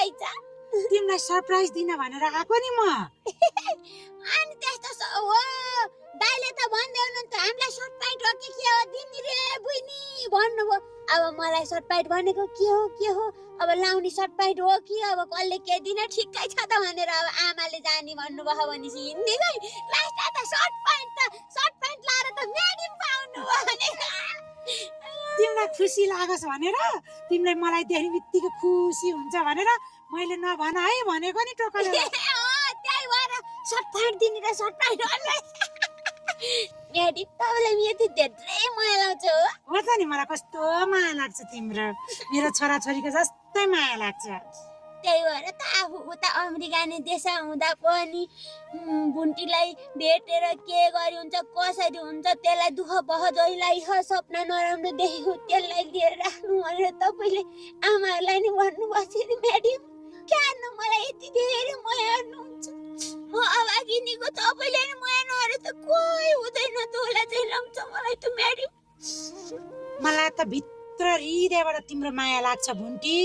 रहेछ। तिमीलाई सरप्राइज दिन भनेर आएको नि म। अनि त्यस्तो हो दाइले त भन्दै हुनुहुन्छ हामीलाई सर्टपाइट हो कि के हो दिनी रे बुइनी भन्नुभयो। अब मलाई सर्टपाइट भनेको के हो अब लाउने सर्टपाइट हो कि अब कसले के दिन ठिकै छ त भनेर अब आमाले जानी भन्नुभयो भने हिँड्दै गई लास्टमा त सर्टपाइट लाएर त म्याडिम पाउनु भने तिमीलाई खुसी लागोस् भनेर तिमीलाई मलाई देख्ने बित्तिकै खुसी हुन्छ भनेर मैले नभन है भनेको नि टोकले। त्यही भएर सर्टपाइट दिने र सर्टपाइट भन्नु म्याडिम तपाईँलाई यति धेरै माया लाग्छ हो त नि मलाई कस्तो माया लाग्छ तिम्रो मेरो छोराछोरीको जस्तै माया लाग्छ। त्यही भएर त आफू उता अमेरिका नै देश हुँदा पनि बुन्टीलाई भेटेर के गरी हुन्छ कसरी हुन्छ त्यसलाई दुःख बहदोरीलाई सपना नराम्रो देखेको त्यसलाई लिएर राख्नु भनेर तपाईँले आमाहरूलाई नि भन्नुभएको थियो नि म्याडम। क्यान मलाई यति धेरै माया गर्नुहुन्छ म अभागिनीको तपाईँले नि माया नगरे त कोही हुँदैन त होला चाहिँ लाग्छ मलाई त म्याडम। मलाई त भित्र हृदयबाट तिम्रो माया लाग्छ भुन्टी।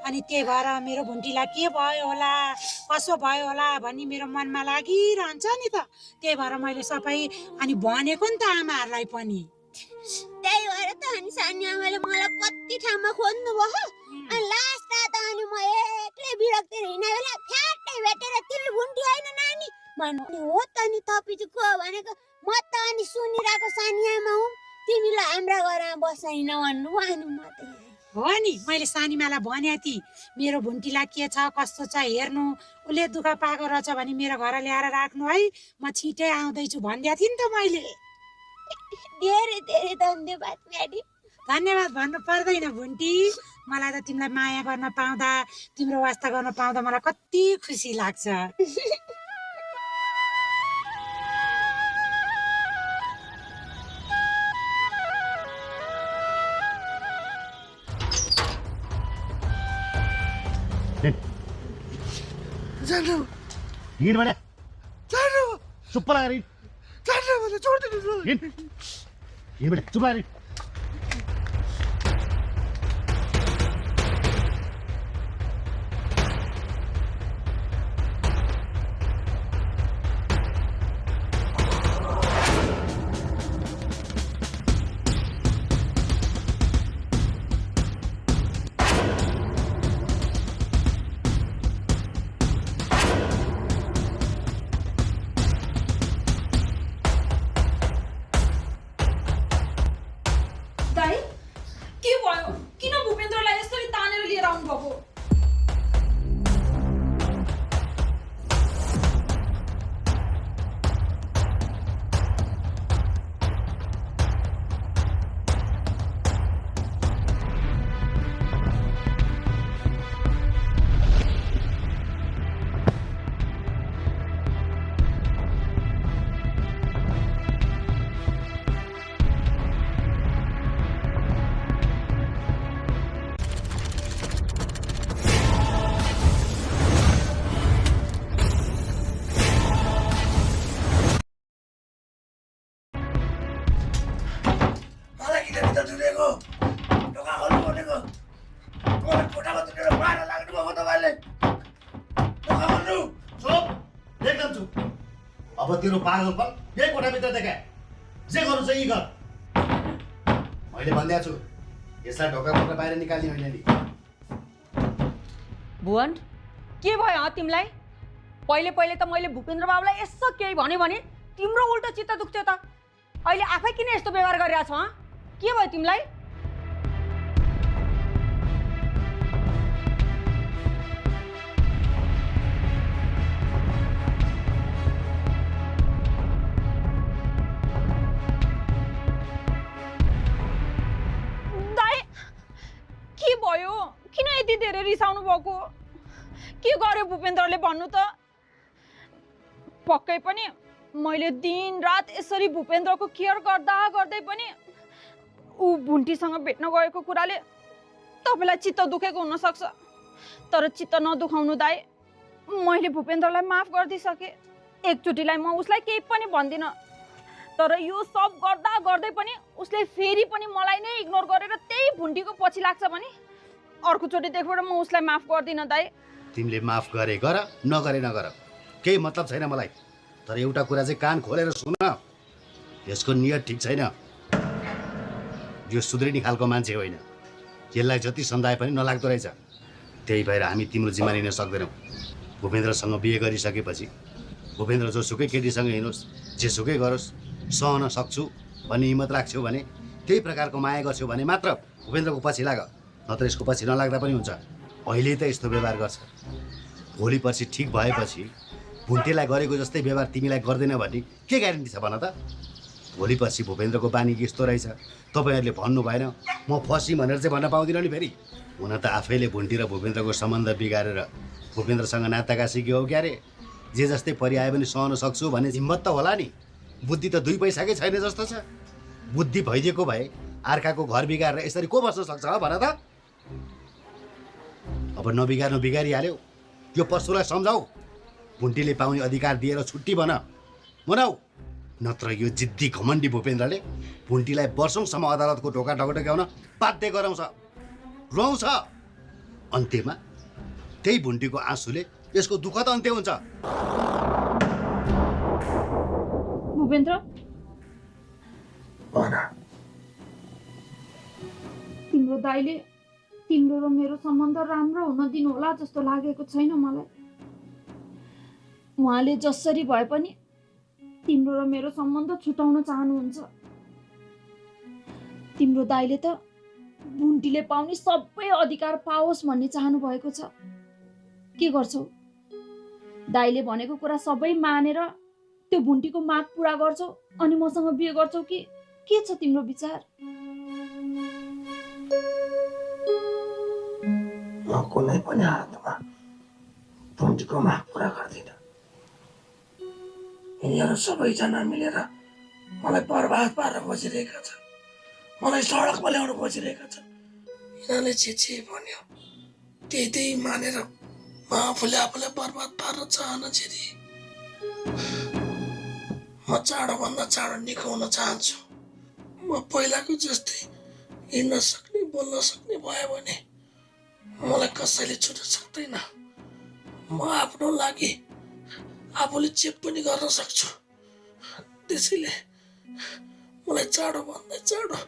अनि त्यही भएर मेरो भुन्टीलाई के भयो होला कसो भयो होला भन्ने मेरो मनमा लागिरहन्छ नि त। त्यही भएर मैले सबै अनि भनेको नि त आमाहरूलाई पनि। त्यही भएर त अनि सानी आमाले मलाई कति ठाउँमा खोज्नु भयो अनि लास्टमा त अनि म एक्लै बिरक्ति हिँड्ने बेला फ्याट्टै भेटेर तिमी भुन्टी होइन नानी भन्नु हो त नि तपाईँ को भनेको म त अनि सुनिरहेको सानी आमा हुँ तिमीलाई हाम्रा घरमा बसाइन भन्नु अनि म त हो नि मैले सानीमालाई भने ती मेरो भुन्टीलाई के छ कस्तो छ हेर्नु उसले दुःख पाएको रहेछ भने मेरो घर ल्याएर राख्नु है म छिटै आउँदैछु भनिदिएको थिएँ नि त मैले। धेरै धेरै धन्यवाद म्याडम। धन्यवाद भन्नु पर्दैन भुन्टी मलाई त तिमीलाई माया गर्न पाउँदा तिम्रो वास्ता गर्न पाउँदा मलाई कति खुसी लाग्छ। हिँड भने चुप्प लागेर हिँड भने चुप्प लागेर अब तेरो पागलपन यही कोठाभित्र देखा जे गर्नु छ यी गर। मैले भनिदिएको छु यसलाई ढोकाबाट बाहिर निकाल्ने होइन नि। भुवन के भयो तिमीलाई? पहिले पहिले त मैले भूपेन्द्र बाबुलाई यसो केही भन्यो भने तिम्रो उल्टो चित्त दुख्थ्यो त अहिले आफै किन यस्तो व्यवहार गरिरहेछ के भयो तिमीलाई? किन यति धेरै रिसाउनु भएको? के गर्यो भूपेन्द्रले भन्नु त? पक्कै पनि मैले दिन रात यसरी भूपेन्द्रको केयर गर्दा गर्दै पनि ऊ भुन्टीसँग भेट्न गएको कुराले तपाईलाई चित्त दुखेको हुन सक्छ। तर चित्त नदुखाउनु दाइ, मैले भूपेन्द्रलाई माफ गरिदिसके। एकचोटिलाई म उसलाई केही पनि भन्दिन, तर यो सब गर्दा गर्दै पनि उसले फेरि पनि मलाई नै इग्नोर गरेर त्यही भुन्टीको पछि लाग्छ भने अर्कोचोटि देखबाट म उसलाई माफ गर्दिन दाइ। तिमीले माफ गरे गर, नगरे नगर, केही मतलब छैन मलाई। तर एउटा कुरा चाहिँ कान खोलेर सुन, यसको नियत ठिक छैन। यो सुध्रिने खालको मान्छे होइन, यसलाई जति सम्झाए पनि नलाग्दो रहेछ। त्यही भएर हामी तिम्रो जिम्मा लिन सक्दैनौँ। भूपेन्द्रसँग बिहे गरिसकेपछि भूपेन्द्र जोसुकै केटीसँग हिँडोस्, जेसुकै गरोस्, सहन सक्छु भन्ने हिम्मत राख्छौ भने, त्यही प्रकारको माया गर्छौ भने मात्र भूपेन्द्रको पछि लाग, नत्र यसको पछि नलाग्दा पनि हुन्छ। अहिले त यस्तो व्यवहार गर्छ, भोलि पर्सि ठिक भएपछि भुन्टेलाई गरेको जस्तै व्यवहार तिमीलाई गर्दैन भन्ने के ग्यारेन्टी छ भन त? भोलि पर्सि भूपेन्द्रको बानी यस्तो रहेछ, तपाईँहरूले भन्नु भएन, म फसी भनेर चाहिँ भन्न पाउँदिनँ नि फेरि। हुन त आफैले भुन्टी र भूपेन्द्रको सम्बन्ध बिगारेर भूपेन्द्रसँग नाताका सिक्यो हो क्यारे। जे जस्तै परिआयो भने सहन सक्छु भन्ने हिम्मत त होला नि। बुद्धि त 2 पैसाकै छैन जस्तो छ। बुद्धि भइदिएको भए अर्काको घर बिगारेर यसरी को बस्न सक्छ भन त? अब नबिगार्नु बिगारिहाल्यो, यो पशुलाई सम्झाऊ, भुन्टीले पाउने अधिकार दिएर छुट्टी बनाऊ, नत्र यो जिद्दी घमण्डी भूपेन्द्रले भुन्टीलाई वर्षौँसम्म अदालतको ढोका ढकढक्याउन बाध्य गराउँछ, रुवाउँछ। अन्त्यमा त्यही भुन्टीको आँसुले यसको दुःख त अन्त्य हुन्छ। भूपेन्द्र, तिम्रो दाइले तिम्रो र मेरो सम्बन्ध राम्रो हुन दिनु होला जस्तो लागेको छैन मलाई। उहाँले जसरी भए पनि तिम्रो र मेरो सम्बन्ध छुटाउन चाहनुहुन्छ। तिम्रो दाइले त भुन्टीले पाउने सबै अधिकार पाओस् भन्ने चाहनु भएको छ। के गर्छौ? दाइले भनेको कुरा सबै मानेर त्यो भुन्टीको माग पुरा गर्छौ अनि मसँग बिहे गर्छौ कि के छ तिम्रो विचार? म कुनै पनि हालतमा भुन्टीको माग पुरा गर्दिनँ। यिनीहरू सबैजना मिलेर मलाई बर्बाद पारेर बसिरहेका छन्, मलाई सडकमा ल्याउन खोजिरहेका छन्। यिनीहरूले जे भन्यो त्यही मानेर म आफूलाई बर्बाद पार्न चाहन्छु। म चाँडोभन्दा चाँडो निको हुन चाहन्छु। म पहिलाको जस्तै हिँड्न सक्ने, बोल्न सक्ने भयो भने मलाई कसैले छुट्न सक्दैन। म आफ्नो लागि आफूले जे पनि गर्न सक्छु। त्यसैले मलाई चाँडोभन्दा चाँडो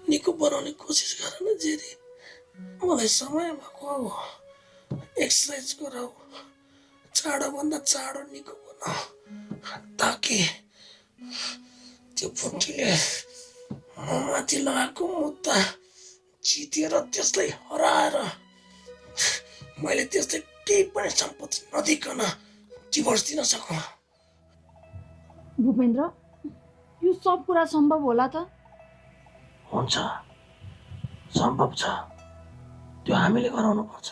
निको बनाउने कोसिस गर न जेरी। मलाई समयमा खुवाऊ, एक्सर्साइज गराऊ, चाँडोभन्दा चाँडो निको बनाऊ, ताकि त्यो भुन्टीले माथि लगाएको मुद्दा जितेर त्यसलाई हराएर मैले त्यसलाई केही पनि सम्पत्ति नदिकन डिभोर्स दिन सकौँ। भूपेन्द्र, यो सब कुरा सम्भव होला त? हुन्छ, सम्भव छ, त्यो हामीले गराउनु पर्छ।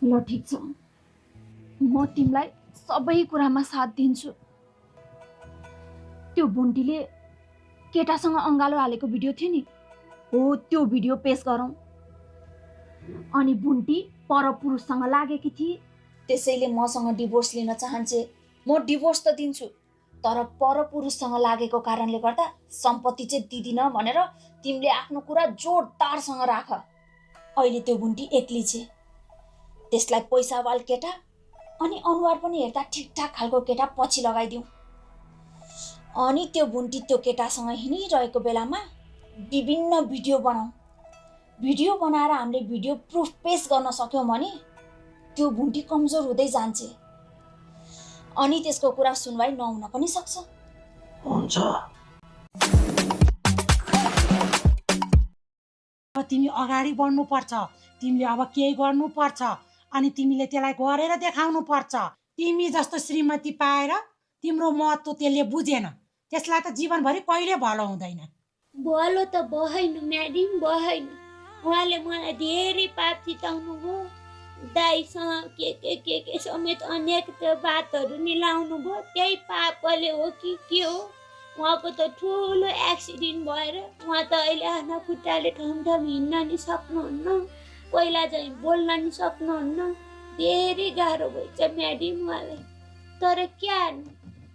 ल ठिक छ, म तिमीलाई सबै कुरामा साथ दिन्छु। त्यो भुन्टीले केटासँग अङ्गालो हालेको भिडियो थियो नि, हो त्यो भिडियो पेश गरौँ। अनि भुन्टी परपुरुषसँग लागेकी थिए, त्यसैले मसँग डिभोर्स लिन चाहन्छे। म डिभोर्स त दिन्छु, तर परपुरुषसँग लागेको कारणले गर्दा सम्पत्ति चाहिँ दिदिन भनेर तिमीले आफ्नो कुरा जोरदारसँग राख। अहिले त्यो भुन्टी एक्लै छे, त्यसलाई पैसावाल केटा अनि अनुहार पनि हेर्दा ठिकठाक खालको केटा पछि लगाइदिउँ। अनि त्यो भुन्टी त्यो केटासँग हिँडिरहेको बेलामा विभिन्न भिडियो बनाऊ। भिडियो बनाएर हामीले भिडियो प्रुफ पेश गर्न सक्यौँ भने त्यो भुन्टी कमजोर हुँदै जान्छ, अनि त्यसको कुरा सुनवाई नहुन पनि सक्छ। हुन्छ, अब तिमी अगाडि बढ्नु पर्छ, तिमीले अब केही गर्नु पर्छ अनि तिमीले त्यसलाई गरेर देखाउनु पर्छ। तिमी जस्तो श्रीमती पाएर तिम्रो महत्त्व त्यसले बुझेन, त्यसलाई त जीवनभरि कहिले भलो हुँदैन। भलो त भएन म्याडम, भएन। उहाँले मलाई धेरै पाप चिताउनु भयो, दाइसँग के समेत अनेक त्यो बातहरू मिलाउनु भयो। त्यही पापले हो कि के हो, उहाँको त ठुलो एक्सिडेन्ट भएर उहाँ त अहिले आफ्ना खुट्टाले ठमठम हिँड्न नि सक्नुहुन्न, पहिला चाहिँ बोल्न नि सक्नुहुन्न। धेरै गाह्रो भएछ म्याडम उहाँलाई। तर क्या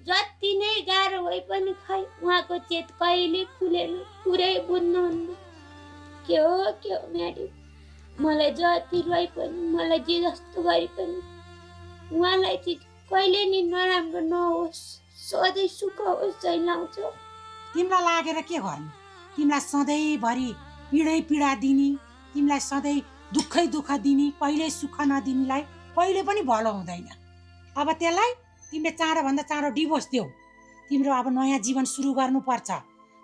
जति नै गाह्रो भए पनि खै उहाँको चेत कहिले खुलेन, पुरै बुझ्नुहुन्न। के हो म्याडम, मलाई जति रोइ पनि मलाई जे जस्तो गरे पनि उहाँलाई चाहिँ कहिले नि नराम्रो नहोस्, सधैँ सुख होस् चाहिँ लाउँछ। तिमीलाई लागेर के गर्नु? तिमीलाई सधैँभरि पीडा दिने, तिमीलाई सधैँ दुःख दिने, कहिल्यै सुख नदिनेलाई कहिले पनि भलो हुँदैन। अब त्यसलाई तिमीले चाँडोभन्दा चाँडो डिभोर्स देऊ। तिम्रो अब नयाँ जीवन सुरु गर्नुपर्छ।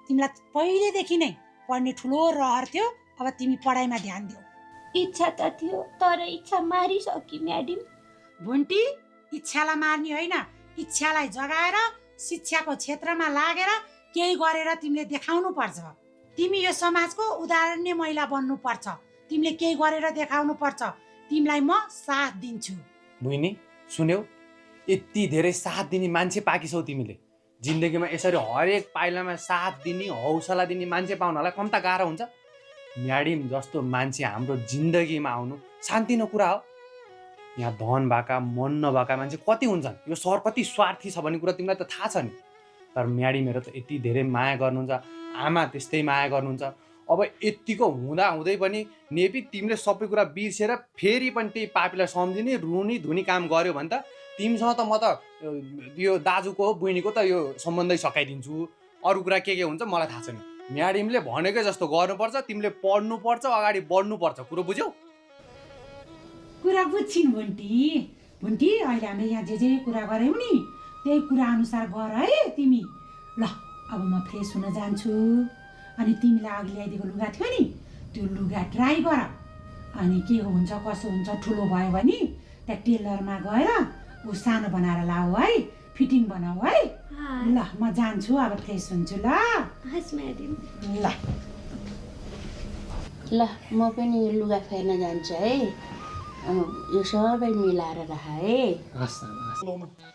तिमीलाई पहिलेदेखि नै पढ्ने ठुलो रहर थियो, अब तिमी पढाइमा ध्यान देऊ। इच्छा त थियो तर इच्छा मारिसकि म्याडम। भुन्टी, इच्छालाई मार्ने होइन, इच्छालाई जगाएर शिक्षाको क्षेत्रमा लागेर केही गरेर तिमीले देखाउनु पर्छ। तिमी यो समाजको उदाहरणीय महिला बन्नुपर्छ। तिमीले केही गरेर देखाउनु पर्छ। तिमीलाई म साथ दिन्छु। मुइनी सुन्यौ, यति धेरै साथ दिने मान्छे पाकिछौ तिमीले। जिन्दगीमा यसरी हरेक पाइलामा साथ दिने, हौसला दिने मान्छे पाउनलाई कम्ता गाह्रो हुन्छ। म्याडम जस्तो मान्छे हाम्रो जिन्दगीमा आउनु शान्तिनो कुरा हो। यहाँ धन भएका मन नभएका मान्छे कति हुन्छन्, यो सहर कति स्वार्थी छ भन्ने कुरा तिमीलाई त थाहा छ नि। तर म्याडमहरू त यति धेरै माया गर्नुहुन्छ, आमा त्यस्तै माया गर्नुहुन्छ। अब यतिको हुँदै पनि नेपी तिमीले सबै कुरा बिर्सेर फेरि पनि त्यही पापीलाई सम्झिने रुनी धुनी काम गर्यो भने त तिमीसँग त म त यो दाजुको बहिनीको त यो सम्बन्धै सकाइदिन्छु। अरू कुरा के हुन्छ मलाई थाहा छैन। म्याडमले भनेकै जस्तो गर्नुपर्छ, तिमीले पढ्नुपर्छ, अगाडि बढ्नुपर्छ। कुरो बुझ्यौ? कुरा बुझ्छिन् भुन्टी। भुन्टी, अहिले हामीले यहाँ जे कुरा गऱ्यौँ नि त्यही कुरा अनुसार गर है तिमी। ल अब म फ्रेस हुन जान्छु। अनि तिमीलाई अघि ल्याइदिएको लुगा थियो नि त्यो लुगा ट्राई गर। अनि के हुन्छ कसो हुन्छ ठुलो भयो भने त्यहाँ टेलरमा गएर ऊ सानो बनाएर लाऊ है, फिटिङ बनाऊ है। ल म जान्छु, अब फ्रेस हुन्छु। ल हस् म्याडम। ल ल म पनि यो लुगा फेर्न जान्छु है। यो सबै मिलाएर राख है।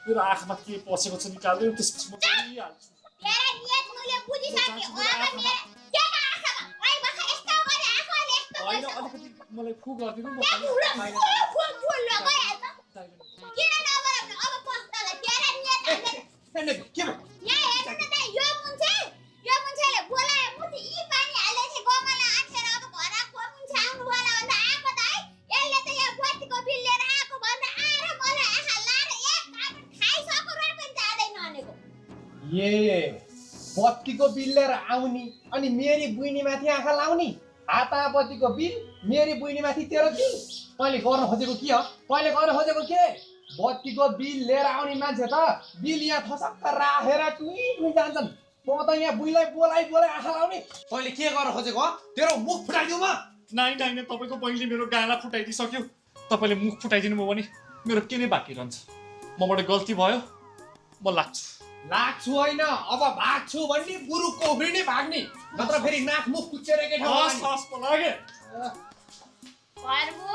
मेरो आँखामा के पसेको छ निकाल्दै त्यसपछि म गरिहाल्छु। तेरा नियत मैले बुझिसके। अब मेरो के आँखामा ओइ बखा यस्तो गरे आँखाले यस्तो होइन, अलिकति मलाई फु गरिदिनु म। फुल लगाइहाल्छ। किन नगराउनु अब पस्तालाई? तेरा नियत के भयो? यहाँ हेर्नु न त, यो मुन्छेले बोलायो मुठी यी पानी हालेछ गमला आछेर अब घर आको मुन्छे आउनु होला भन्दा आको त है। यसले त यहाँ बत्तीको बिल लिएर आको भन्दा आएर मलाई आँखा लाएर एक काट खाइसको र पनि जाँदैन भनेको। बत्तीको बिल लिएर आउने अनि मेरी बुइनीमाथि आँखा लाउने? हाता बत्तीको बिल मेरी बुइनीमाथि तेरो बिल? तैँले गर्न खोजेको के हो? तैँले गर्न खोजेको के? बत्तीको बिल लिएर आउने मान्छे त बिल यहाँ थसक्क राखेर टुइ जान्छन्। म त यहाँ बुइलाई बोलाइ आँखा लाउने? तैँले के गर्न खोजेको हो? तेरो मुख फुटाइदिउ म? नाइ तपाईँको बहिनीले मेरो गाला फुटाइदिइसक्यो। तपाईँले मुख फुटाइदिनु भयो भने मेरो के नै बाँकी रहन्छ। मबाट गल्ती भयो, म लाग्छु होइन, अब भाग्छु भन्ने बुरुकको उफ्रिने भाग्ने, नत्र फेरि नाक मुख कुच्चेर के ठाउँ हस् लाग्यो। प्रभु